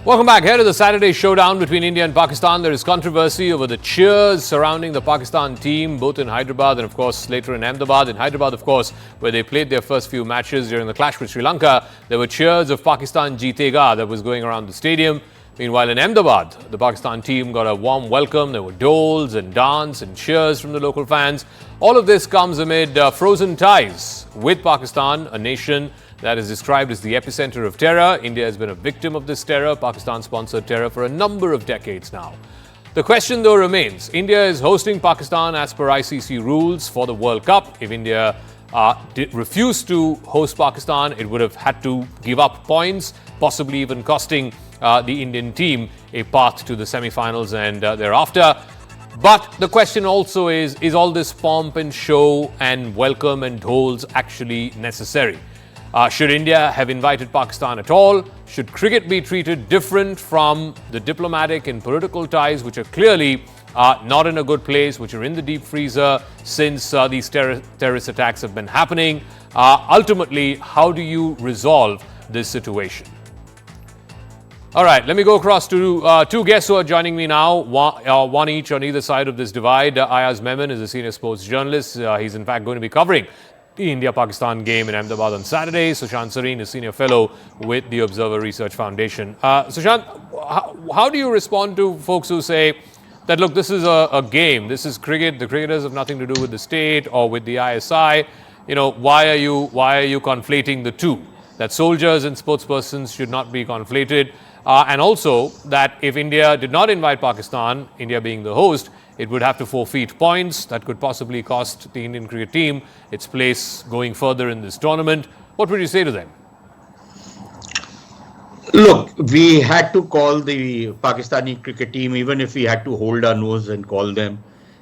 Welcome back. Here to the Saturday showdown between India and Pakistan. There is controversy over the cheers surrounding the Pakistan team, both in Hyderabad and, of course, later in Ahmedabad. In Hyderabad, of course, where they played their first few matches during the clash with Sri Lanka, there were cheers of Pakistan Jeetega that was going around the stadium. Meanwhile, in Ahmedabad, the Pakistan team got a warm welcome. There were doles and dance and cheers from the local fans. All of this comes amid frozen ties with Pakistan, a nation that is described as the epicenter of terror. India has been a victim of this terror, Pakistan-sponsored terror, for a number of decades now. The question, though, remains. India is hosting Pakistan as per ICC rules for the World Cup. If India refused to host Pakistan, it would have had to give up points, possibly even costing the Indian team a path to the semi-finals and thereafter. But the question also is all this pomp and show and welcome and holes actually necessary? Should India have invited Pakistan at all? Should cricket be treated different from the diplomatic and political ties, which are clearly not in a good place, which are in the deep freezer since these terrorist attacks have been happening? Ultimately, how do you resolve this situation? All right, let me go across to two guests who are joining me now, one each on either side of this divide. Ayaz Memon is a senior sports journalist. He's in fact going to be covering the India-Pakistan game in Ahmedabad on Saturday. Sushant Sareen is senior fellow with the Observer Research Foundation. Sushant, how do you respond to folks who say that, look, this is a game, this is cricket, the cricketers have nothing to do with the state or with the ISI. You know, why are you conflating the two? That soldiers and sportspersons should not be conflated. And also that if India did not invite Pakistan, India being the host, it would have to forfeit points that could possibly cost the Indian cricket team its place going further in this tournament. What would you say to them? Look, we had to call the Pakistani cricket team, even if we had to hold our nose and call them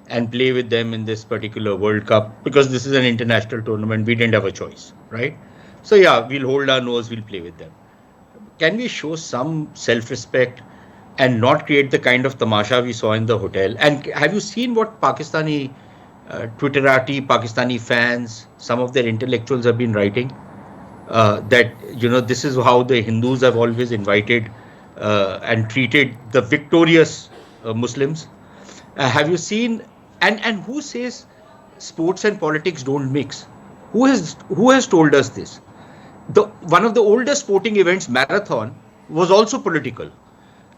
and play with them in this particular World Cup, because this is an international tournament. We didn't have a choice, right? So yeah, we'll hold our nose, we'll play with them. Can we show some self-respect and not create the kind of tamasha we saw in the hotel? And have you seen what Pakistani Twitterati, Pakistani fans, some of their intellectuals have been writing? That, you know, this is how the Hindus have always invited and treated the victorious Muslims. Have you seen, and who says sports and politics don't mix? Who has told us this? One of the oldest sporting events, marathon, was also political.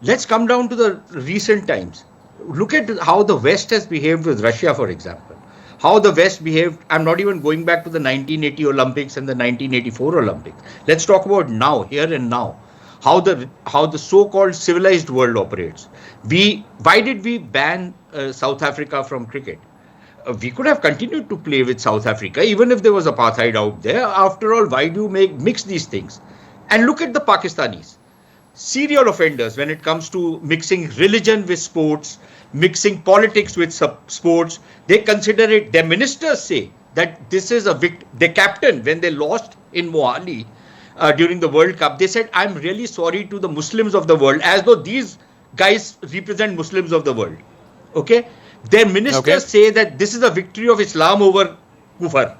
Let's come down to the recent times. Look at how the West has behaved with Russia, for example. How the West behaved, I'm not even going back to the 1980 Olympics and the 1984 Olympics. Let's talk about now, here and now. How the so-called civilized world operates. Why did we ban South Africa from cricket? We could have continued to play with South Africa, even if there was apartheid out there. After all, why do you mix these things? And look at the Pakistanis. Serial offenders when it comes to mixing religion with sports, mixing politics with sports. They consider it, their ministers say that this is the captain, when they lost in Mohali during the World Cup, they said, I'm really sorry to the Muslims of the world, as though these guys represent Muslims of the world. Okay? Their ministers say that this is a victory of Islam over Kufr.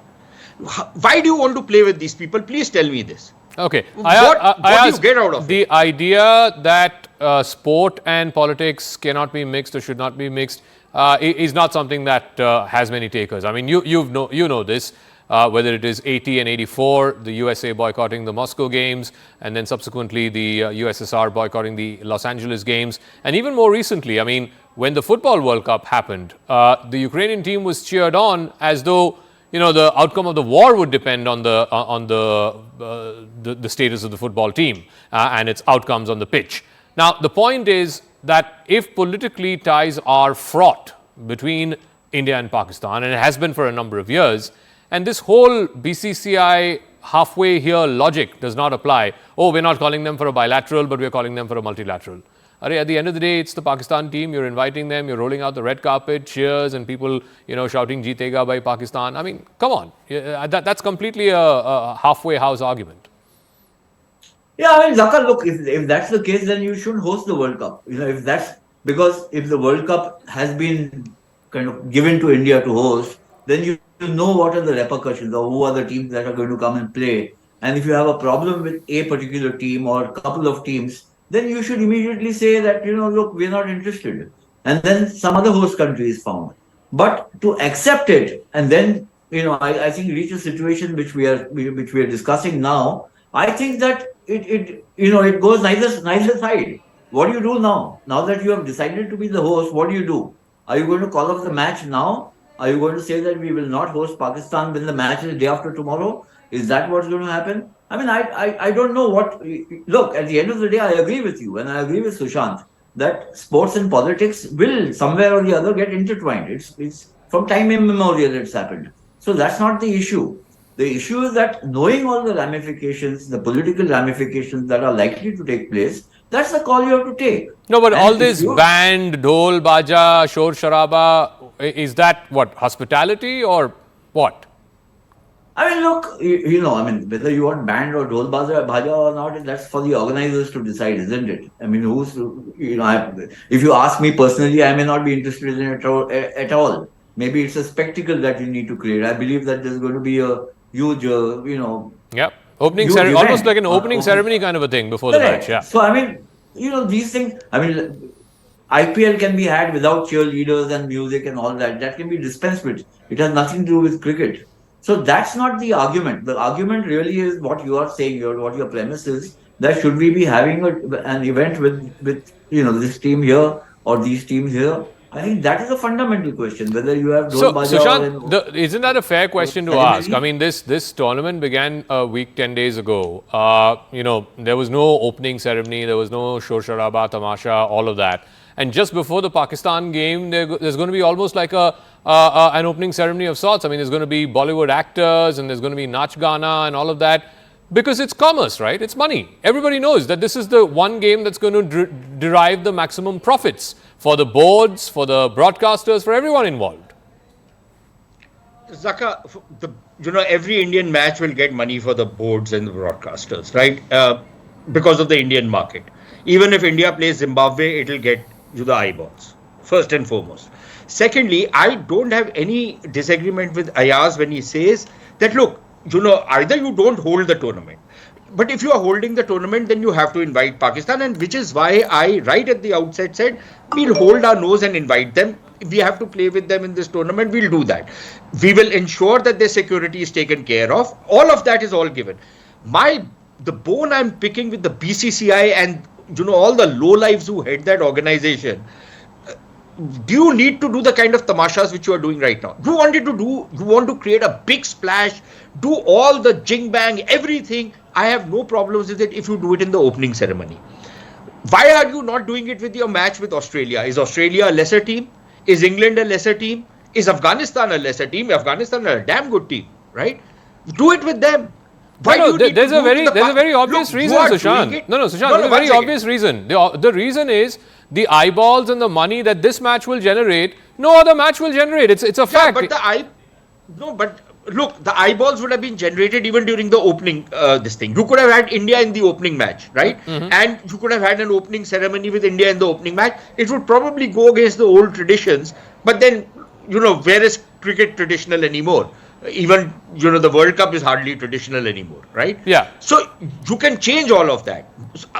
Why do you want to play with these people? Please tell me this. Okay. What do you get out of the it? idea that sport and politics cannot be mixed or should not be mixed is not something that has many takers. I mean, you know this. Whether it is 80 and 84, the USA boycotting the Moscow games, and then subsequently the USSR boycotting the Los Angeles games. And even more recently, I mean, when the Football World Cup happened, the Ukrainian team was cheered on as though, you know, the outcome of the war would depend on the status of the football team and its outcomes on the pitch. Now, the point is that if politically ties are fraught between India and Pakistan, and it has been for a number of years, and this whole BCCI halfway here logic does not apply. Oh, we're not calling them for a bilateral, but we're calling them for a multilateral. At the end of the day, it's the Pakistan team. You're inviting them. You're rolling out the red carpet, cheers, and people, you know, shouting "Jeetega" by Pakistan. I mean, come on. That's completely a halfway house argument. Yeah, I mean, Zakar, look, if that's the case, then you shouldn't host the World Cup. You know, because if the World Cup has been kind of given to India to host, then you know what are the repercussions or who are the teams that are going to come and play. And if you have a problem with a particular team or a couple of teams, then you should immediately say that, look, we're not interested. And then some other host country is found. But to accept it and then, I think reach a situation which we are discussing now, I think that it goes neither side. What do you do now? Now that you have decided to be the host, what do? Are you going to call off the match now? Are you going to say that we will not host Pakistan when the match is the day after tomorrow? Is that what's going to happen? I mean, I don't know what. Look, at the end of the day, I agree with you, and I agree with Sushant that sports and politics will somewhere or the other get intertwined. It's from time immemorial it's happened. So that's not the issue. The issue is that knowing all the ramifications, the political ramifications that are likely to take place, that's the call you have to take. No, but all this band, dhol, baja, shor sharaba, is that what, hospitality or what? I mean, look, whether you want band or dhol bhaja or not, that's for the organizers to decide, isn't it? I mean, if you ask me personally, I may not be interested in it at all. Maybe it's a spectacle that you need to create. I believe that there's going to be a huge, Yep. Opening ceremony, almost like an opening ceremony kind of a thing before the match. Yeah. So, I mean, these things, IPL can be had without cheerleaders and music and all that. That can be dispensed with. It has nothing to do with cricket. So that's not the argument. The argument really is what you are saying, what your premise is, that should we be having an event with this team here or these teams here? I think that is a fundamental question, whether you have So, Sushant, isn't that a fair question to ask? I mean, this tournament began a week, 10 days ago. There was no opening ceremony, there was no shor sharaba, tamasha, all of that. And just before the Pakistan game, there's going to be almost like an opening ceremony of sorts. I mean, there's going to be Bollywood actors and there's going to be Nach Gana and all of that. Because it's commerce, right? It's money. Everybody knows that this is the one game that's going to derive the maximum profits for the boards, for the broadcasters, for everyone involved. Zaka, every Indian match will get money for the boards and the broadcasters, right? Because of the Indian market. Even if India plays Zimbabwe, it will get the eyeballs, first and foremost. Secondly, I don't have any disagreement with Ayaz when he says that, look, either you don't hold the tournament, but if you are holding the tournament, then you have to invite Pakistan, and which is why I, right at the outset, said we'll hold our nose and invite them. If we have to play with them in this tournament, we'll do that. We will ensure that their security is taken care of. All of that is all given. The bone I'm picking with the BCCI and all the lowlives who head that organization. Do you need to do the kind of tamashas which you are doing right now? You want to create a big splash, do all the jing bang, everything. I have no problems with it if you do it in the opening ceremony. Why are you not doing it with your match with Australia? Is Australia a lesser team? Is England a lesser team? Is Afghanistan a lesser team? Afghanistan is a damn good team, right? Do it with them. There's a very obvious reason, Sushant. No, Sushant, there's a very obvious reason. The reason is the eyeballs and the money that this match will generate, no other match will generate. It's a fact. But look, the eyeballs would have been generated even during the opening this thing. You could have had India in the opening match, right? Mm-hmm. And you could have had an opening ceremony with India in the opening match. It would probably go against the old traditions. But then, where is cricket traditional anymore? Even, the World Cup is hardly traditional anymore, right? Yeah. So you can change all of that.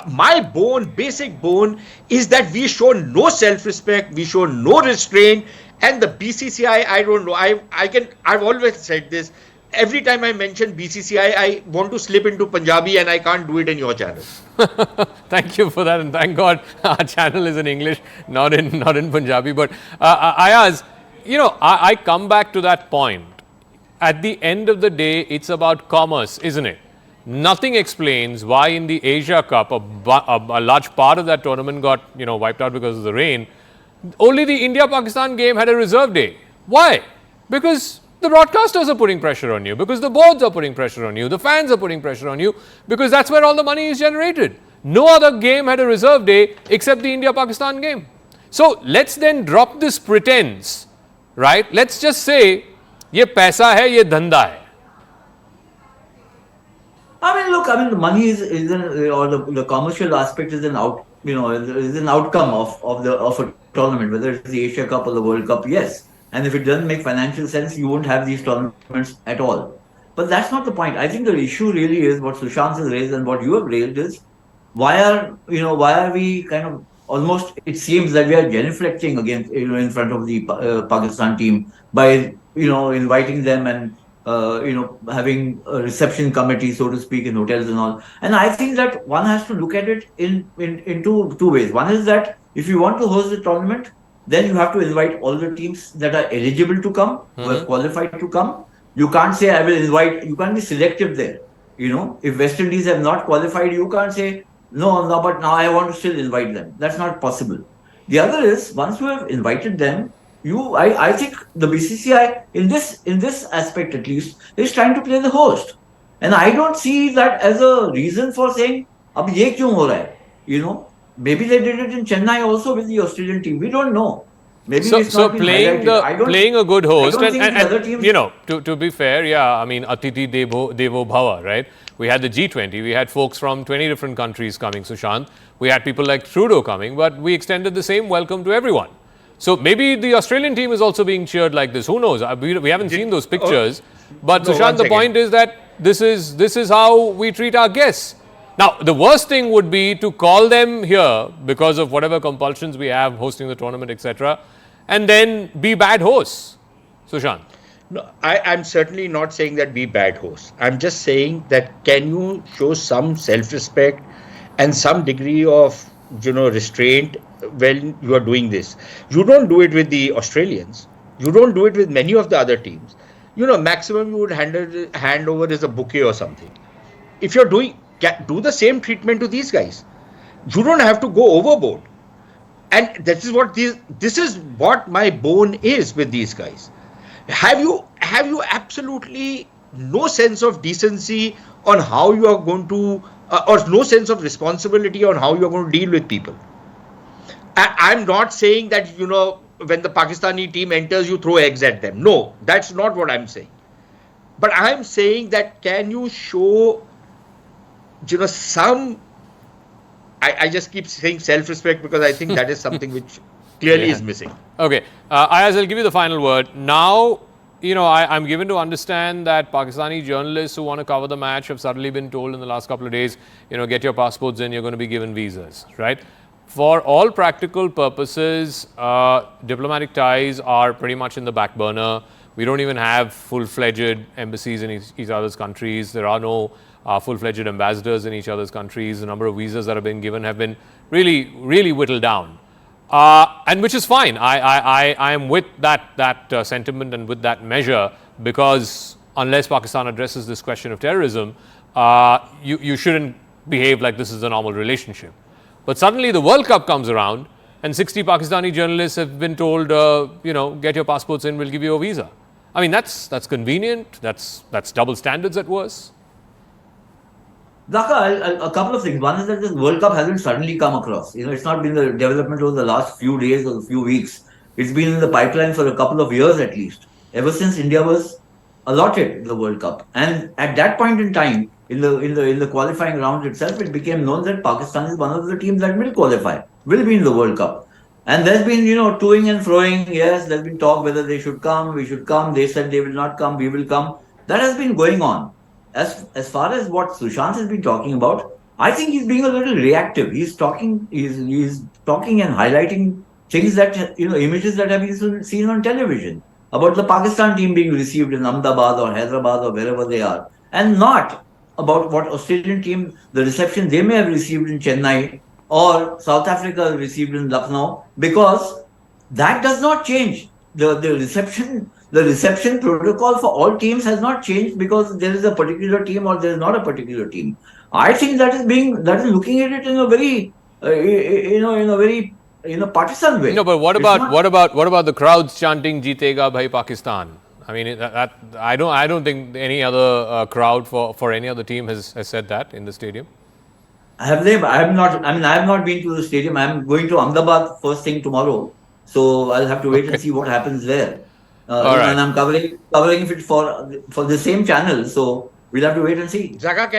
My basic bone is that we show no self-respect, we show no restraint, and the BCCI, I don't know, I've always said this, every time I mention BCCI, I want to slip into Punjabi and I can't do it in your channel. Thank you for that, and thank God our channel is in English, not in Punjabi. But Ayaz, I come back to that point. At the end of the day, it's about commerce, isn't it? Nothing explains why in the Asia Cup, a large part of that tournament got, wiped out because of the rain. Only the India-Pakistan game had a reserve day. Why? Because the broadcasters are putting pressure on you, because the boards are putting pressure on you, the fans are putting pressure on you, because that's where all the money is generated. No other game had a reserve day except the India-Pakistan game. So let's then drop this pretense, right? Let's just say, ये पैसा है, ये धंधा है. The money is or the commercial aspect is an outcome of a tournament, whether it's the Asia Cup or the World Cup. Yes, and if it doesn't make financial sense, you won't have these tournaments at all. But that's not the point. I think the issue really is what Sushant has raised and what you have raised is why are we kind of almost, it seems that we are genuflecting against, in front of the Pakistan team by, inviting them and, having a reception committee, so to speak, in hotels and all. And I think that one has to look at it in two ways. One is that if you want to host the tournament, then you have to invite all the teams that are eligible to come, who have qualified to come. You can't say, I will invite, you can't be selective there. If West Indies have not qualified, you can't say, no, but now I want to still invite them. That's not possible. The other is, once you have invited them, I think the BCCI, in this aspect at least, is trying to play the host. And I don't see that as a reason for saying, ab ye kyun ho raha hai? Maybe they did it in Chennai also with the Australian team. We don't know. Maybe it's not been playing a good host, and to be fair, I mean, Atiti Devo Bhava, right? We had the G20, we had folks from 20 different countries coming, Sushant. We had people like Trudeau coming, but we extended the same welcome to everyone. So maybe the Australian team is also being cheered like this. Who knows? We haven't seen those pictures. But no, Sushant, the point is that this is how we treat our guests. Now, the worst thing would be to call them here because of whatever compulsions we have, hosting the tournament, etc., and then be bad hosts. Sushant. No, I'm certainly not saying that be bad hosts. I'm just saying that can you show some self-respect and some degree of restraint when you are doing this. You don't do it with the Australians. You don't do it with many of the other teams. Maximum you would hand over is a bouquet or something. If you're do the same treatment to these guys. You don't have to go overboard. And this is what my bone is with these guys. Have you absolutely no sense of decency on how you are going to, or no sense of responsibility on how you are going to deal with people? I'm not saying that, when the Pakistani team enters, you throw eggs at them. No, that's not what I'm saying. But I'm saying that can you show, some, I just keep saying self-respect because I think that is something which clearly is missing. Okay. Ayaz, I'll give you the final word. Now, I'm given to understand that Pakistani journalists who want to cover the match have suddenly been told in the last couple of days, get your passports in, you're going to be given visas, right? For all practical purposes, diplomatic ties are pretty much in the back burner. We don't even have full-fledged embassies in each other's countries. There are no full-fledged ambassadors in each other's countries. The number of visas that have been given have been really, really whittled down. And which is fine. I am with that sentiment and with that measure, because unless Pakistan addresses this question of terrorism, you shouldn't behave like this is a normal relationship. But suddenly the World Cup comes around and 60 Pakistani journalists have been told, get your passports in, we'll give you a visa. I mean, that's convenient. That's double standards at worst. Dhaka, a couple of things. One is that this World Cup hasn't suddenly come across. It's not been the development over the last few days or a few weeks. It's been in the pipeline for a couple of years at least, ever since India was allotted the World Cup. And at that point in time, in the qualifying round itself, it became known that Pakistan is one of the teams that will qualify, will be in the World Cup. And there's been, toing and froing. Yes, there's been talk whether they should come, we should come. They said they will not come, we will come. That has been going on. As far as what Sushant has been talking about, I think he's being a little reactive. He's talking and highlighting things that, images that have been seen on television about the Pakistan team being received in Ahmedabad or Hyderabad or wherever they are, and not about what Australian team, the reception they may have received in Chennai or South Africa received in Lucknow, because that does not change. The reception protocol for all teams has not changed because there is a particular team or there is not a particular team. I think that is looking at it in a very, partisan way. No, but what about the crowds chanting "Jeetega Bhai Pakistan"? I mean, I don't think any other crowd for any other team has said that in the stadium. Have they? I have not been to the stadium. I am going to Ahmedabad first thing tomorrow, so I'll have to wait and see what happens there. Right. And I'm covering it for the same channel, so we'll have to wait and see. Zaga,